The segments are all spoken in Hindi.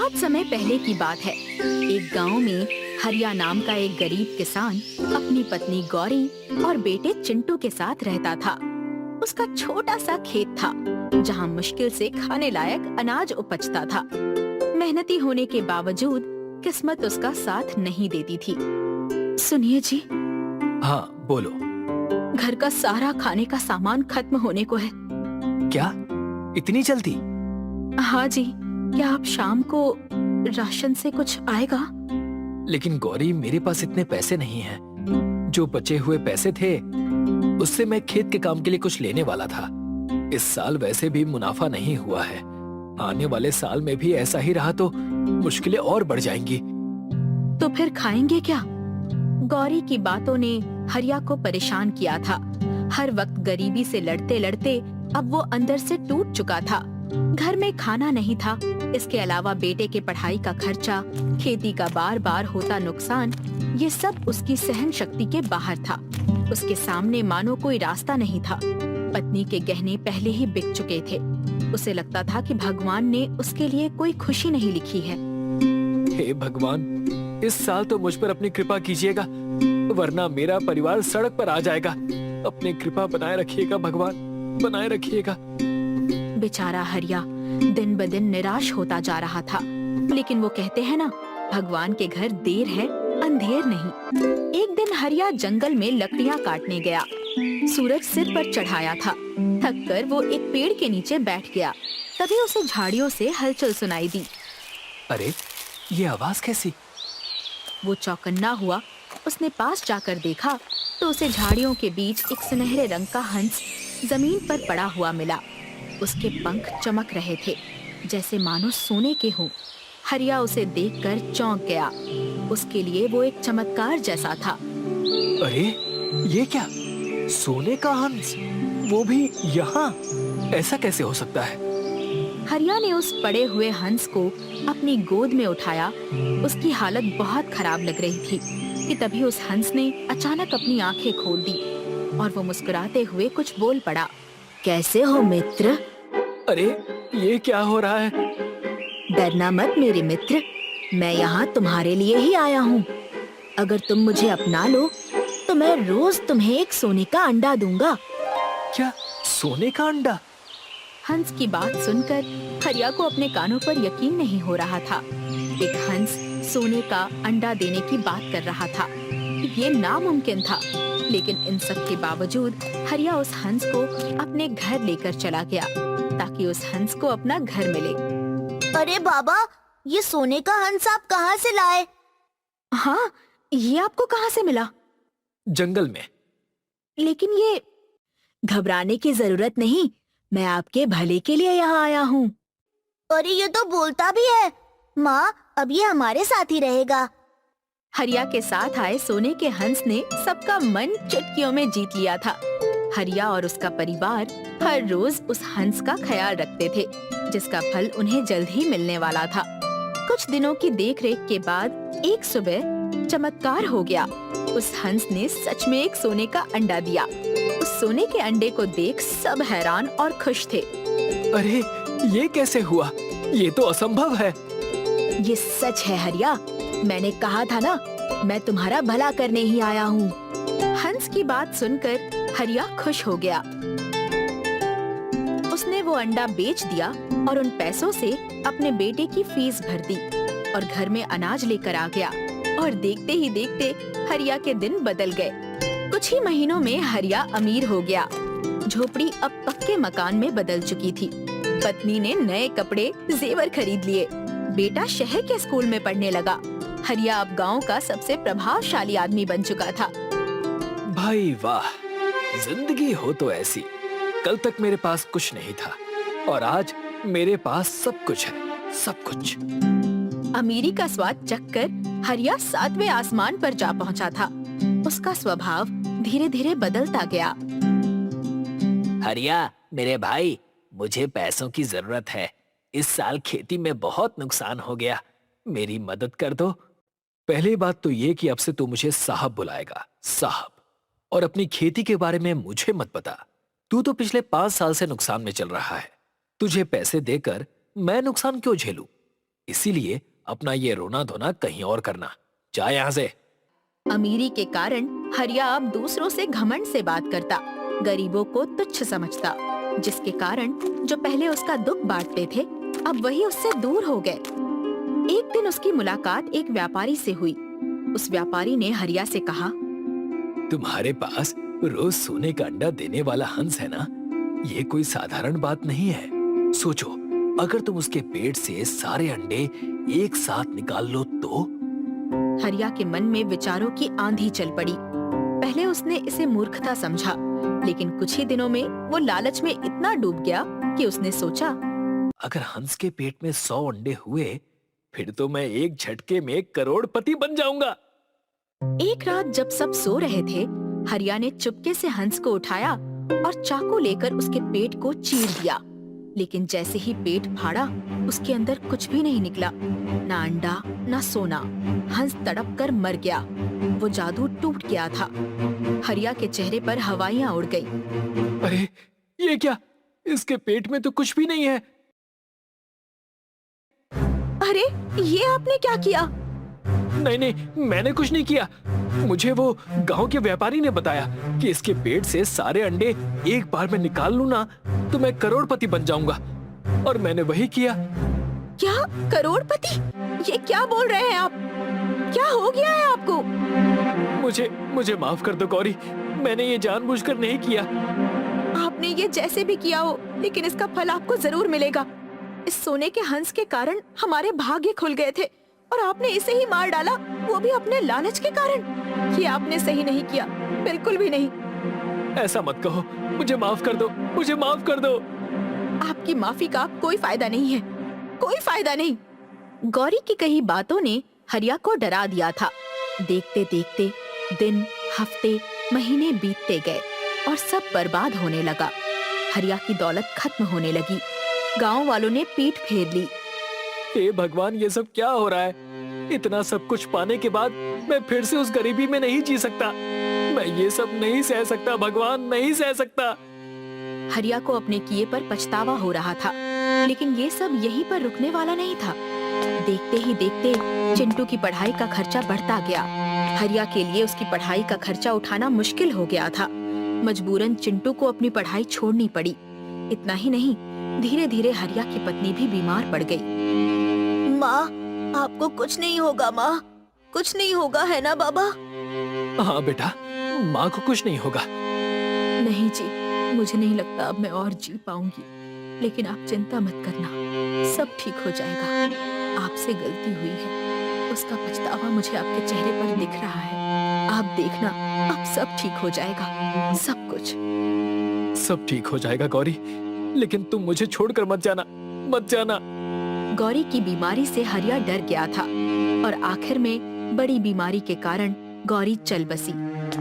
बहुत समय पहले की बात है। एक गांव में हरिया नाम का एक गरीब किसान अपनी पत्नी गौरी और बेटे चिंटू के साथ रहता था। उसका छोटा सा खेत था जहां मुश्किल से खाने लायक अनाज उपजता था। मेहनती होने के बावजूद किस्मत उसका साथ नहीं देती थी। सुनिए जी। हाँ बोलो। घर का सारा खाने का सामान खत्म होने को है। क्या इतनी जल्दी? हाँ जी। क्या आप शाम को राशन से कुछ आएगा? लेकिन गौरी, मेरे पास इतने पैसे नहीं हैं। जो बचे हुए पैसे थे उससे मैं खेत के काम के लिए कुछ लेने वाला था। इस साल वैसे भी मुनाफा नहीं हुआ है। आने वाले साल में भी ऐसा ही रहा तो मुश्किलें और बढ़ जाएंगी। तो फिर खाएंगे क्या? गौरी की बातों ने हरिया को परेशान किया था। हर वक्त गरीबी से लड़ते लड़ते अब वो अंदर से टूट चुका था। घर में खाना नहीं था। इसके अलावा बेटे के पढ़ाई का खर्चा, खेती का बार बार होता नुकसान, ये सब उसकी सहन शक्ति के बाहर था। उसके सामने मानो कोई रास्ता नहीं था। पत्नी के गहने पहले ही बिक चुके थे। उसे लगता था कि भगवान ने उसके लिए कोई खुशी नहीं लिखी है। हे भगवान, इस साल तो मुझ पर अपनी कृपा कीजिएगा, वरना मेरा परिवार सड़क पर आ जाएगा। अपनी कृपा बनाए रखिएगा भगवान, बनाए रखिएगा। बेचारा हरिया दिन ब दिन निराश होता जा रहा था। लेकिन वो कहते हैं ना, भगवान के घर देर है अंधेर नहीं। एक दिन हरिया जंगल में लकड़ियाँ काटने गया। सूरज सिर पर चढ़ाया था। थक कर वो एक पेड़ के नीचे बैठ गया। तभी उसे झाड़ियों से हलचल सुनाई दी। अरे, ये आवाज कैसी? वो चौकन्ना हुआ। उसने पास जाकर देखा तो उसे झाड़ियों के बीच एक सुनहरे रंग का हंस जमीन पर पड़ा हुआ मिला। उसके पंख चमक रहे थे जैसे मानो सोने के हों। हरिया उसे देखकर चौंक गया। उसके लिए वो एक चमत्कार जैसा था। अरे, ये क्या? सोने का हंस, वो भी यहाँ? ऐसा कैसे हो सकता है? हरिया ने उस पड़े हुए हंस को अपनी गोद में उठाया। उसकी हालत बहुत खराब लग रही थी कि तभी उस हंस ने अचानक अपनी आंखें खोल दी और वो मुस्कुराते हुए कुछ बोल पड़ा। कैसे हो मित्र? अरे, ये क्या हो रहा है? डरना मत मेरे मित्र, मैं यहाँ तुम्हारे लिए ही आया हूँ। अगर तुम मुझे अपना लो तो मैं रोज तुम्हें एक सोने का अंडा दूंगा। क्या सोने का अंडा? हंस की बात सुनकर हरिया को अपने कानों पर यकीन नहीं हो रहा था। एक हंस सोने का अंडा देने की बात कर रहा था। ये नामुमकिन था। लेकिन इन सब के बावजूद हरिया उस हंस को अपने घर लेकर चला गया ताकि उस हंस को अपना घर मिले। अरे बाबा, ये सोने का हंस आप कहाँ से लाए? हाँ, ये आपको कहाँ से मिला? जंगल में। लेकिन ये घबराने की जरूरत नहीं, मैं आपके भले के लिए यहाँ आया हूँ। अरे, ये तो बोलता भी है। माँ, अब ये हमारे साथ ही रहेगा। हरिया के साथ आए सोने के हंस ने सबका मन चुटकियों में जीत लिया था। हरिया और उसका परिवार हर रोज उस हंस का ख्याल रखते थे, जिसका फल उन्हें जल्द ही मिलने वाला था। कुछ दिनों की देखरेख के बाद एक सुबह चमत्कार हो गया। उस हंस ने सच में एक सोने का अंडा दिया। उस सोने के अंडे को देख सब हैरान और खुश थे। अरे, ये कैसे हुआ? ये तो असंभव है। ये सच है हरिया, मैंने कहा था ना, मैं तुम्हारा भला करने ही आया हूँ। हंस की बात सुनकर हरिया खुश हो गया। उसने वो अंडा बेच दिया और उन पैसों से अपने बेटे की फीस भर दी और घर में अनाज लेकर आ गया। और देखते ही देखते हरिया के दिन बदल गए। कुछ ही महीनों में हरिया अमीर हो गया। झोपड़ी अब पक्के मकान में बदल चुकी थी। पत्नी ने नए कपड़े, जेवर खरीद लिए। बेटा शहर के स्कूल में पढ़ने लगा। हरिया अब गांव का सबसे प्रभावशाली आदमी बन चुका था। भाई वाह, जिंदगी हो तो ऐसी। कल तक मेरे पास कुछ नहीं था और आज मेरे पास सब कुछ है, सब कुछ। अमीरी का स्वाद चखकर हरिया 7वें आसमान पर जा पहुंचा था। उसका स्वभाव धीरे धीरे बदलता गया। हरिया, मेरे भाई, मुझे पैसों की जरूरत है। इस साल खेती में बहुत नुकसान हो गया, मेरी मदद कर दो। पहली बात तो ये कि अब से तू मुझे साहब बुलाएगा, साहब। और अपनी खेती के बारे में मुझे मत बता। तू तो पिछले 5 साल से नुकसान में चल रहा है। तुझे पैसे देकर मैं नुकसान क्यों झेलूं? इसीलिए अपना ये रोना धोना कहीं और करना। जा यहाँ से। अमीरी के कारण हरिया अब दूसरों से घमंड से बात करता, गरीबों को तुच्छ समझता, जिसके कारण जो पहले उसका दुख बांटते थे अब वही उससे दूर हो गए। एक दिन उसकी मुलाकात एक व्यापारी से हुई। उस व्यापारी ने हरिया से कहा, तुम्हारे पास रोज सोने का अंडा देने वाला हंस है ना? ये कोई साधारण बात नहीं है। सोचो, अगर तुम उसके पेट से सारे अंडे एक साथ निकाल लो तो? हरिया के मन में विचारों की आंधी चल पड़ी। पहले उसने इसे मूर्खता समझा, लेकिन कुछ ही दिनों में वो लालच में इतना डूब गया कि उसने सोचा, अगर हंस के पेट में 100 अंडे हुए, फिर तो मैं एक झटके में करोड़पति बन जाऊंगा। एक रात जब सब सो रहे थे, हरिया ने चुपके से हंस को उठाया और चाकू लेकर उसके पेट को चीर दिया। लेकिन जैसे ही पेट फाड़ा, उसके अंदर कुछ भी नहीं निकला, ना अंडा ना सोना। हंस तड़प कर मर गया। वो जादू टूट गया था। हरिया के चेहरे पर हवाइयां उड़ गई। अरे ये क्या? इसके पेट में तो कुछ भी नहीं है। अरे ये आपने क्या किया? नहीं नहीं, मैंने कुछ नहीं किया। मुझे वो गांव के व्यापारी ने बताया कि इसके पेट से सारे अंडे एक बार में निकाल लूं ना तो मैं करोड़पति बन जाऊंगा, और मैंने वही किया। क्या करोड़पति? ये क्या बोल रहे हैं आप? क्या हो गया है आपको? मुझे माफ कर दो गौरी, मैंने ये जानबूझकर नहीं किया। आपने ये जैसे भी किया हो, लेकिन इसका फल आपको जरूर मिलेगा। इस सोने के हंस के कारण हमारे भाग्य खुल गए थे और आपने इसे ही मार डाला, वो भी अपने लालच के कारण। ये आपने सही नहीं किया, बिल्कुल भी नहीं। ऐसा मत कहो, मुझे माफ कर दो, मुझे माफ कर दो। आपकी माफी का कोई फायदा नहीं है, कोई फायदा नहीं। गौरी की कही बातों ने हरिया को डरा दिया था। देखते देखते दिन, हफ्ते, महीने बीतते गए और सब बर्बाद होने लगा। हरिया की दौलत खत्म होने लगी। गांव वालों ने पीठ फेर ली। हे भगवान, ये सब क्या हो रहा है? इतना सब कुछ पाने के बाद मैं फिर से उस गरीबी में नहीं जी सकता। मैं ये सब नहीं सह सकता भगवान, नहीं सह सकता। हरिया को अपने किए पर पछतावा हो रहा था, लेकिन ये सब यहीं पर रुकने वाला नहीं था। देखते ही देखते चिंटू की पढ़ाई का खर्चा बढ़ता गया। हरिया के लिए उसकी पढ़ाई का खर्चा उठाना मुश्किल हो गया था। मजबूरन चिंटू को अपनी पढ़ाई छोड़नी पड़ी। इतना ही नहीं, धीरे धीरे हरिया की पत्नी भी बीमार पड़ गई। माँ, आपको कुछ नहीं होगा माँ, कुछ नहीं होगा, है ना बाबा? हाँ बेटा, माँ को कुछ नहीं होगा। नहीं जी, मुझे नहीं लगता अब मैं और जी पाऊंगी, लेकिन आप चिंता मत करना, सब ठीक हो जाएगा। आपसे गलती हुई है, उसका पछतावा मुझे आपके चेहरे पर दिख रहा है। आप देखना, अब सब ठीक हो जाएगा, सब कुछ। सब ठीक हो जाएगा गौरी, लेकिन तुम मुझे छोड़कर मत जाना, मत जाना। गौरी की बीमारी से हरिया डर गया था और आखिर में बड़ी बीमारी के कारण गौरी चल बसी।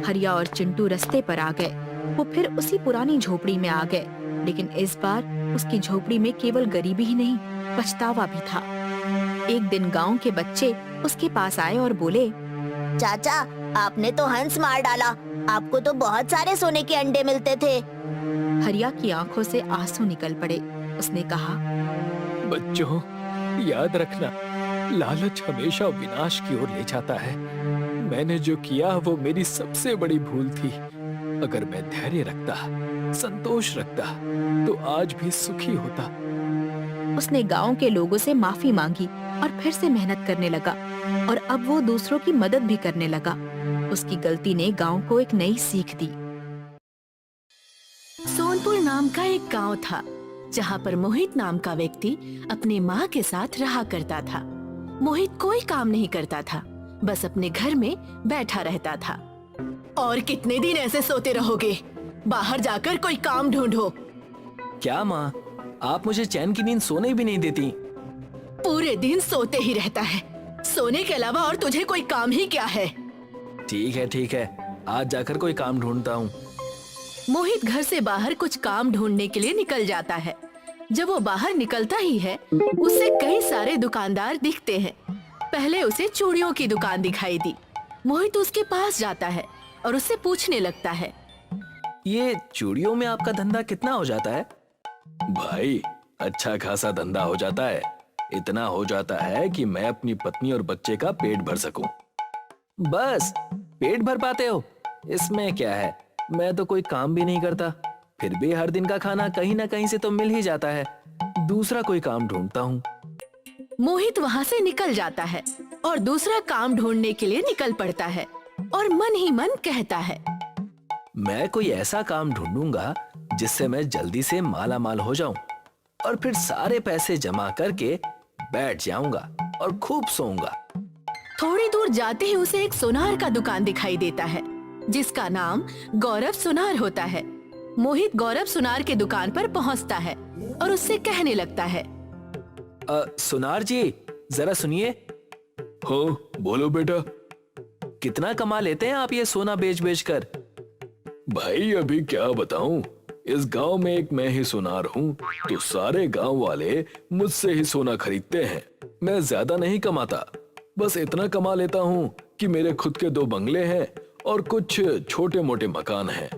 हरिया और चिंटू रास्ते पर आ गए। वो फिर उसी पुरानी झोपड़ी में आ गए, लेकिन इस बार उसकी झोपड़ी में केवल गरीबी ही नहीं, पछतावा भी था। एक दिन गांव के बच्चे उसके पास आए और बोले, चाचा, आपने तो हंस मार डाला, आपको तो बहुत सारे सोने के अंडे मिलते थे। हरिया की आंखों से आंसू निकल पड़े। उसने कहा, बच्चों, याद रखना, लालच हमेशा विनाश की ओर ले जाता है। मैंने जो किया वो मेरी सबसे बड़ी भूल थी। अगर मैं धैर्य रखता, संतोष रखता, तो आज भी सुखी होता। उसने गांव के लोगों से माफी मांगी और फिर से मेहनत करने लगा, और अब वो दूसरों की मदद भी करने लगा। उसकी गलती ने गांव को एक नई सीख दी। सोनपुर नाम का एक गांव था, जहाँ पर मोहित नाम का व्यक्ति अपनी माँ के साथ रहा करता था। मोहित कोई काम नहीं करता था, बस अपने घर में बैठा रहता था। और कितने दिन ऐसे सोते रहोगे? बाहर जाकर कोई काम ढूंढो। क्या माँ, आप मुझे चैन की नींद सोने भी नहीं देती। पूरे दिन सोते ही रहता है, सोने के अलावा और तुझे कोई काम ही क्या है? ठीक है, आज जाकर कोई काम ढूंढता हूँ। मोहित घर से बाहर कुछ काम ढूंढने के लिए निकल जाता है। जब वो बाहर निकलता ही है, उसे कई सारे दुकानदार दिखते हैं। पहले उसे चूड़ियों की दुकान दिखाई दी। मोहित उसके पास जाता है और उससे पूछने लगता है, ये चूड़ियों में आपका धंधा कितना हो जाता है? भाई, अच्छा खासा धंधा हो जाता है। इतना हो जाता है कि मैं अपनी पत्नी और बच्चे का पेट भर सकूं। बस पेट भर पाते हो? इसमें क्या है, मैं तो कोई काम भी नहीं करता, फिर भी हर दिन का खाना कहीं ना कहीं से तो मिल ही जाता है। दूसरा कोई काम ढूंढता हूँ। मोहित वहाँ से निकल जाता है और दूसरा काम ढूंढने के लिए निकल पड़ता है और मन ही मन कहता है, मैं कोई ऐसा काम ढूंढूंगा जिससे मैं जल्दी से माला माल हो जाऊं और फिर सारे पैसे जमा करके बैठ जाऊंगा और खूब सोऊंगा। थोड़ी दूर जाते ही उसे एक सुनार का दुकान दिखाई देता है जिसका नाम गौरव सुनार होता है। मोहित गौरव सुनार के दुकान पर पहुंचता है और उससे कहने लगता है, सुनार जी जरा सुनिए। हाँ बोलो बेटा। कितना कमा लेते हैं आप ये सोना बेच बेच कर? भाई अभी क्या बताऊं, इस गांव में एक मैं ही सुनार हूँ तो सारे गांव वाले मुझसे ही सोना खरीदते हैं। मैं ज्यादा नहीं कमाता, बस इतना कमा लेता हूँ कि मेरे खुद के 2 बंगले हैं और कुछ छोटे मोटे मकान हैं।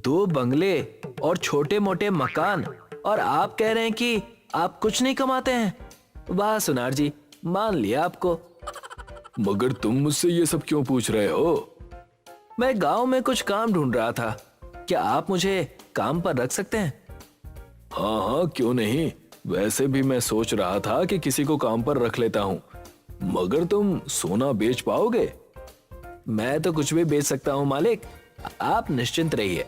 2 बंगले और छोटे मोटे मकान, और आप कह रहे हैं कि आप कुछ नहीं कमाते हैं? वाह सुनार जी, मान लिया आपको। मगर तुम मुझसे ये सब क्यों पूछ रहे हो? मैं गांव में कुछ काम ढूंढ रहा था, क्या आप मुझे काम पर रख सकते हैं? हाँ हाँ क्यों नहीं, वैसे भी मैं सोच रहा था कि किसी को काम पर रख लेता हूँ। मगर तुम सोना बेच पाओगे? मैं तो कुछ भी बेच सकता हूँ मालिक, आप निश्चिंत रहिए।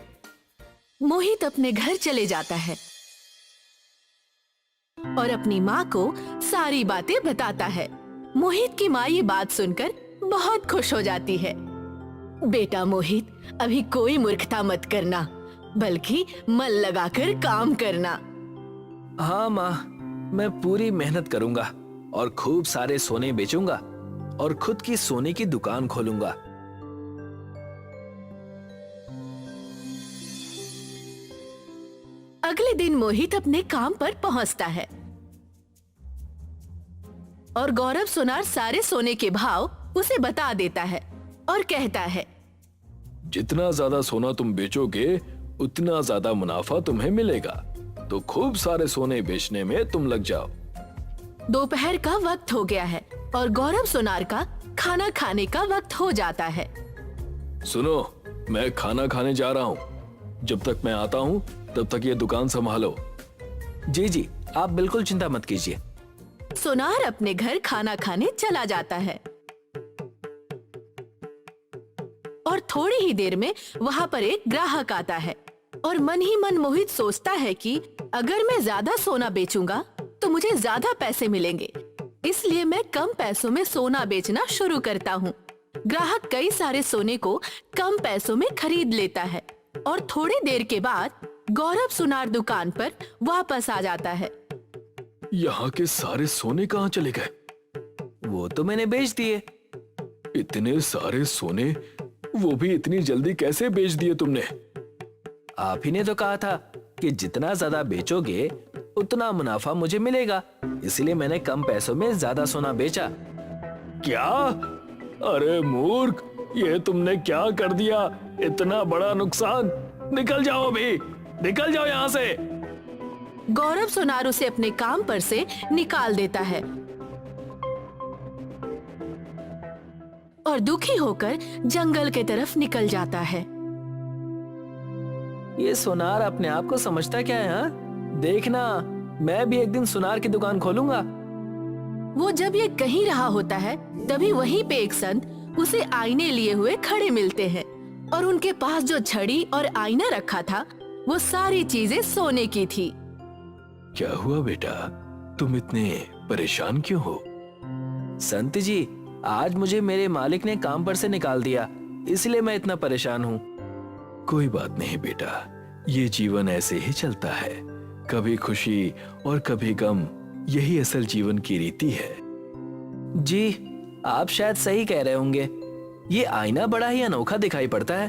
मोहित अपने घर चले जाता है और अपनी माँ को सारी बातें बताता है। मोहित की माँ ये बात सुनकर बहुत खुश हो जाती है। बेटा मोहित, अभी कोई मूर्खता मत करना, बल्कि मन लगाकर काम करना। हाँ माँ, मैं पूरी मेहनत करूंगा और खूब सारे सोने बेचूंगा और खुद की सोने की दुकान खोलूंगा। अगले दिन मोहित अपने काम पर पहुंचता है और गौरव सुनार सारे सोने के भाव उसे बता देता है और कहता है, जितना ज्यादा सोना तुम बेचोगे उतना ज्यादा मुनाफा तुम्हें मिलेगा, तो खूब सारे सोने बेचने में तुम लग जाओ। दोपहर का वक्त हो गया है और गौरव सुनार का खाना खाने का वक्त हो जाता है। सुनो, मैं खाना खाने जा रहा हूँ, जब तक मैं आता हूँ तब तक ये दुकान संभालो। जी जी, आप बिल्कुल चिंता मत कीजिए। सुनार अपने घर खाना खाने चला जाता है और थोड़ी ही देर में वहाँ पर एक ग्राहक आता है और मन ही मन मोहित सोचता है कि अगर मैं ज्यादा सोना बेचूंगा तो मुझे ज्यादा पैसे मिलेंगे, इसलिए मैं कम पैसों में सोना बेचना शुरू करता हूँ। ग्राहक कई सारे सोने को कम पैसों में खरीद लेता है और थोड़ी देर के बाद गौरव सुनार दुकान पर वापस आ जाता है। यहाँ के सारे सोने कहाँ चले गए? वो तो मैंने बेच दिए। इतने सारे सोने, वो भी इतनी जल्दी कैसे बेच दिए तुमने? आप ही ने तो कहा था कि जितना ज्यादा बेचोगे उतना मुनाफा मुझे मिलेगा, इसलिए मैंने कम पैसों में ज्यादा सोना बेचा। क्या? अरे मूर्ख, ये तुमने क्या कर दिया? इतना बड़ा नुकसान! निकल जाओ अभी, निकल जाओ यहाँ से। गौरव सुनार उसे अपने काम पर से निकाल देता है और दुखी होकर जंगल के तरफ निकल जाता है। ये सुनार अपने आप को समझता क्या है? हाँ? देखना, मैं भी एक दिन सुनार की दुकान खोलूंगा। वो जब ये कहीं रहा होता है तभी वहीं पे एक संत उसे आईने लिए हुए खड़े मिलते हैं और उनके पास जो छड़ी और आईना रखा था वो सारी चीजें सोने की थी। क्या हुआ बेटा, तुम इतने परेशान क्यों हो? संत जी, आज मुझे मेरे मालिक ने काम पर से निकाल दिया, इसलिए मैं इतना परेशान हूँ। कोई बात नहीं बेटा, ये जीवन ऐसे ही चलता है, कभी खुशी और कभी गम, यही असल जीवन की रीति है। जी, आप शायद सही कह रहे होंगे। ये आईना बड़ा ही अनोखा दिखाई पड़ता है।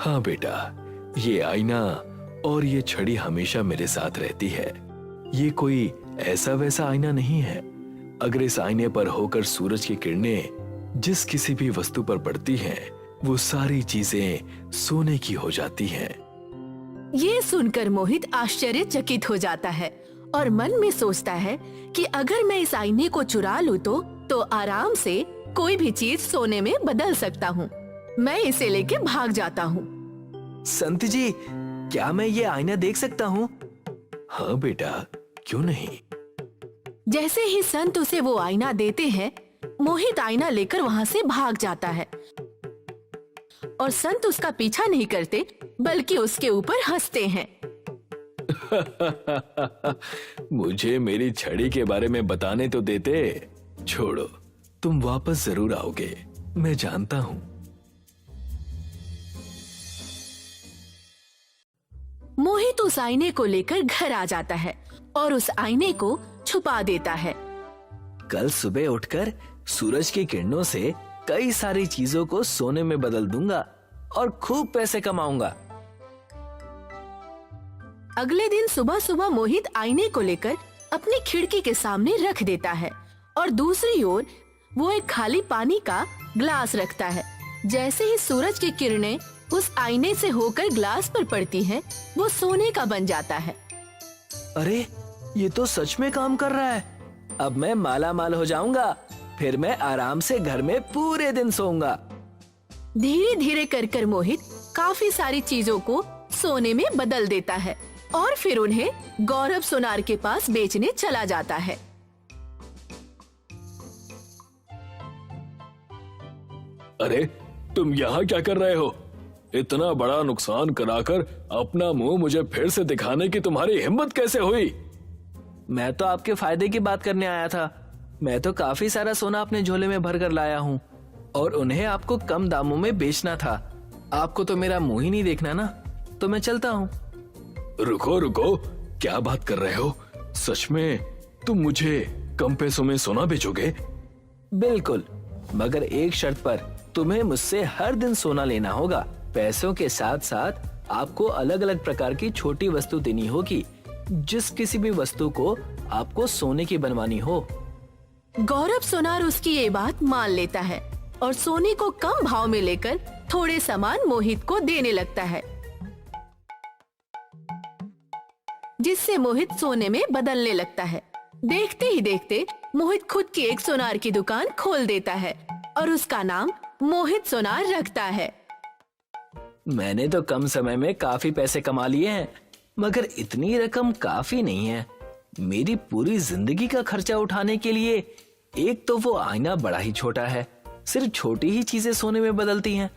हाँ बेटा, ये आईना और ये छड़ी हमेशा मेरे साथ रहती है। ये कोई ऐसा वैसा आईना नहीं है। अगर इस आईने पर होकर सूरज की किरणें जिस किसी भी वस्तु पर पड़ती हैं, वो सारी चीजें सोने की हो जाती हैं। ये सुनकर मोहित आश्चर्यचकित हो जाता है और मन में सोचता है कि अगर मैं इस आईने को चुरा लूं तो आराम से कोई भी चीज सोने में बदल सकता हूँ। मैं इसे लेके भाग जाता हूँ। संत जी, क्या मैं ये आईना देख सकता हूँ? हाँ बेटा, क्यों नहीं। जैसे ही संत उसे वो आईना देते हैं, मोहित आईना लेकर वहाँ से भाग जाता है और संत उसका पीछा नहीं करते बल्कि उसके ऊपर हंसते हैं। मुझे मेरी छड़ी के बारे में बताने तो देते। छोड़ो, तुम वापस जरूर आओगे, मैं जानता हूँ। मोहित उस आईने को लेकर घर आ जाता है और उस आईने को छुपा देता है। कल सुबह उठकर सूरज की किरणों से कई सारी चीजों को सोने में बदल दूंगा और खूब पैसे कमाऊंगा। अगले दिन सुबह सुबह मोहित आईने को लेकर अपनी खिड़की के सामने रख देता है और दूसरी ओर वो एक खाली पानी का ग्लास रखता है। जैसे ही सूरज की किरणें उस आईने से होकर ग्लास पर पड़ती हैं, वो सोने का बन जाता है। अरे, ये तो सच में काम कर रहा है। अब मैं माला माल हो जाऊंगा, फिर मैं आराम से घर में पूरे दिन सोऊंगा। धीरे धीरे कर मोहित काफी सारी चीजों को सोने में बदल देता है और फिर उन्हें गौरव सोनार के पास बेचने चला जाता है। अरे, तुम यहाँ क्या कर रहे हो? इतना बड़ा नुकसान कराकर अपना मुंह मुझे फिर से दिखाने की तुम्हारी हिम्मत कैसे हुई? मैं तो आपके फायदे की बात करने आया था। मैं तो काफी सारा सोना अपने झोले में भर कर लाया हूँ और उन्हें आपको कम दामों में बेचना था। आपको तो मेरा मुंह ही नहीं देखना ना, तो मैं चलता हूँ। रुको रुको, क्या बात कर रहे हो? सच में तुम मुझे कम पैसों में सोना बेचोगे? बिल्कुल, मगर एक शर्त पर। तुम्हें मुझसे हर दिन सोना लेना होगा। पैसों के साथ साथ आपको अलग अलग प्रकार की छोटी वस्तु देनी होगी। जिस किसी भी वस्तु को आपको सोने की बनवानी हो। गौरव सोनार उसकी ये बात मान लेता है और सोने को कम भाव में लेकर थोड़े सामान मोहित को देने लगता है, जिससे मोहित सोने में बदलने लगता है। देखते ही देखते मोहित खुद की एक सोनार की दुकान खोल देता है और उसका नाम मोहित सोनार रखता है। मैंने तो कम समय में काफी पैसे कमा लिए हैं, मगर इतनी रकम काफी नहीं है मेरी पूरी जिंदगी का खर्चा उठाने के लिए। एक तो वो आईना बड़ा ही छोटा है, सिर्फ छोटी ही चीजें सोने में बदलती हैं।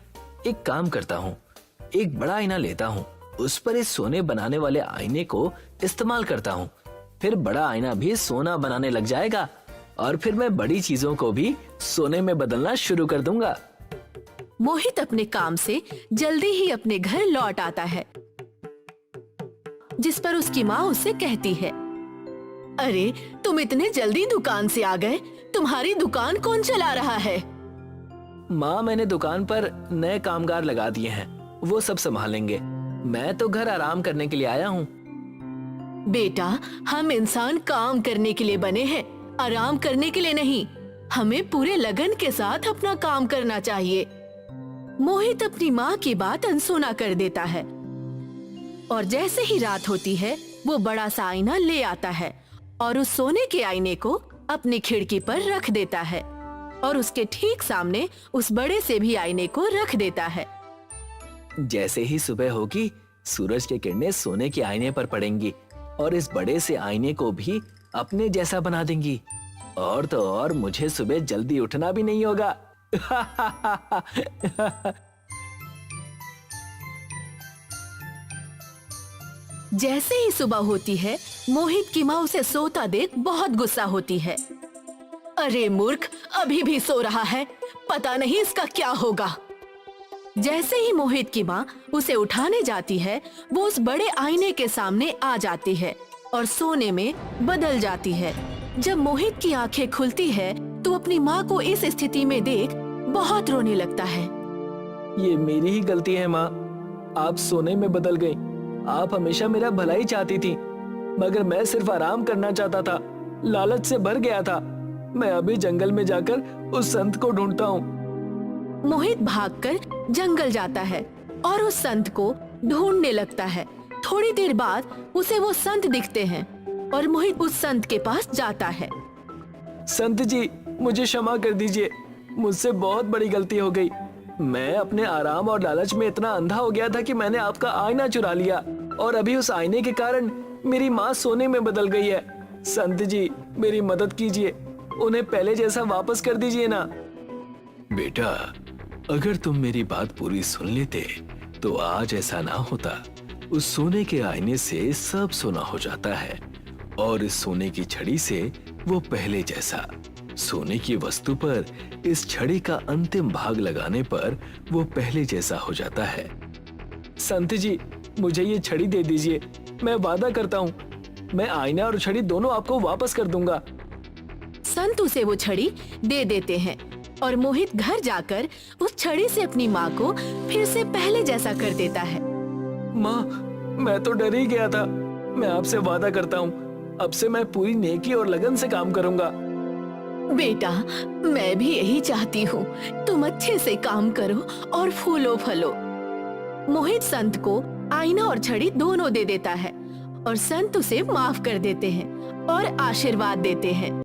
एक काम करता हूँ, एक बड़ा आईना लेता हूँ, उस पर इस सोने बनाने वाले आईने को इस्तेमाल करता हूँ। फिर बड़ा आईना भी सोना बनाने लग जाएगा और फिर मैं बड़ी चीजों को भी सोने में बदलना शुरू कर दूंगा। मोहित अपने काम से जल्दी ही अपने घर लौट आता है, जिस पर उसकी माँ उससे कहती है, अरे तुम इतने जल्दी दुकान से आ गए, तुम्हारी दुकान कौन चला रहा है? माँ, मैंने दुकान पर नए कामगार लगा दिए हैं, वो सब संभालेंगे। मैं तो घर आराम करने के लिए आया हूँ। बेटा, हम इंसान काम करने के लिए बने हैं, आराम करने के लिए नहीं। हमें पूरे लगन के साथ अपना काम करना चाहिए। मोहित अपनी माँ की बात अनसुना कर देता है और जैसे ही रात होती है वो बड़ा सा आईना ले आता है और उस सोने के आईने को अपनी खिड़की पर रख देता है और उसके ठीक सामने उस बड़े से भी आईने को रख देता है। जैसे ही सुबह होगी, सूरज की किरणें सोने के आईने पर पड़ेंगी और इस बड़े से आईने को भी अपने जैसा बना देंगी। और तो और मुझे सुबह जल्दी उठना भी नहीं होगा। जैसे ही सुबह होती है, मोहित की माँ उसे सोता देख बहुत गुस्सा होती है। अरे मूर्ख, अभी भी सो रहा है, पता नहीं इसका क्या होगा। जैसे ही मोहित की माँ उसे उठाने जाती है, वो उस बड़े आईने के सामने आ जाती है और सोने में बदल जाती है। जब मोहित की आंखें खुलती है तो अपनी माँ को इस स्थिति में देख बहुत रोने लगता है। ये मेरी ही गलती है माँ, आप सोने में बदल गई। आप हमेशा मेरा भला ही चाहती थी, मगर मैं सिर्फ आराम करना चाहता था, लालच से भर गया था। मैं अभी जंगल में जाकर उस संत को ढूंढता हूँ। मोहित भागकर जंगल जाता है और उस संत को ढूंढने लगता है। थोड़ी देर बाद उसे वो संत दिखते हैं। और मोहित उस संत के पास जाता है। संत जी, मुझे क्षमा कर दीजिए, मुझसे बहुत बड़ी गलती हो गई। मैं अपने आराम और लालच में इतना अंधा हो गया था कि मैंने आपका आईना चुरा लिया और अभी उस आईने के कारण मेरी माँ सोने में बदल गई है। संत जी, मेरी मदद कीजिए, उन्हें पहले जैसा वापस कर दीजिए ना। बेटा, अगर तुम मेरी बात पूरी सुन लेते तो आज ऐसा ना होता। उस सोने के आईने से सब सोना हो जाता है और इस सोने की छड़ी से वो पहले जैसा। सोने की वस्तु पर इस छड़ी का अंतिम भाग लगाने पर वो पहले जैसा हो जाता है। संत जी, मुझे ये छड़ी दे दीजिए, मैं वादा करता हूँ, मैं आईना और छड़ी दोनों आपको वापस कर दूंगा। संत उसे वो छड़ी दे देते हैं और मोहित घर जाकर उस छड़ी से अपनी माँ को फिर से पहले जैसा कर देता है। माँ, मैं तो डर ही गया था। मैं आपसे वादा करता हूँ, अब से मैं पूरी नेकी और लगन से काम करूंगा। बेटा, मैं भी यही चाहती हूँ, तुम अच्छे से काम करो और फूलो फलो। मोहित संत को आईना और छड़ी दोनों दे देता है और संत उसे माफ कर देते हैं और आशीर्वाद देते हैं।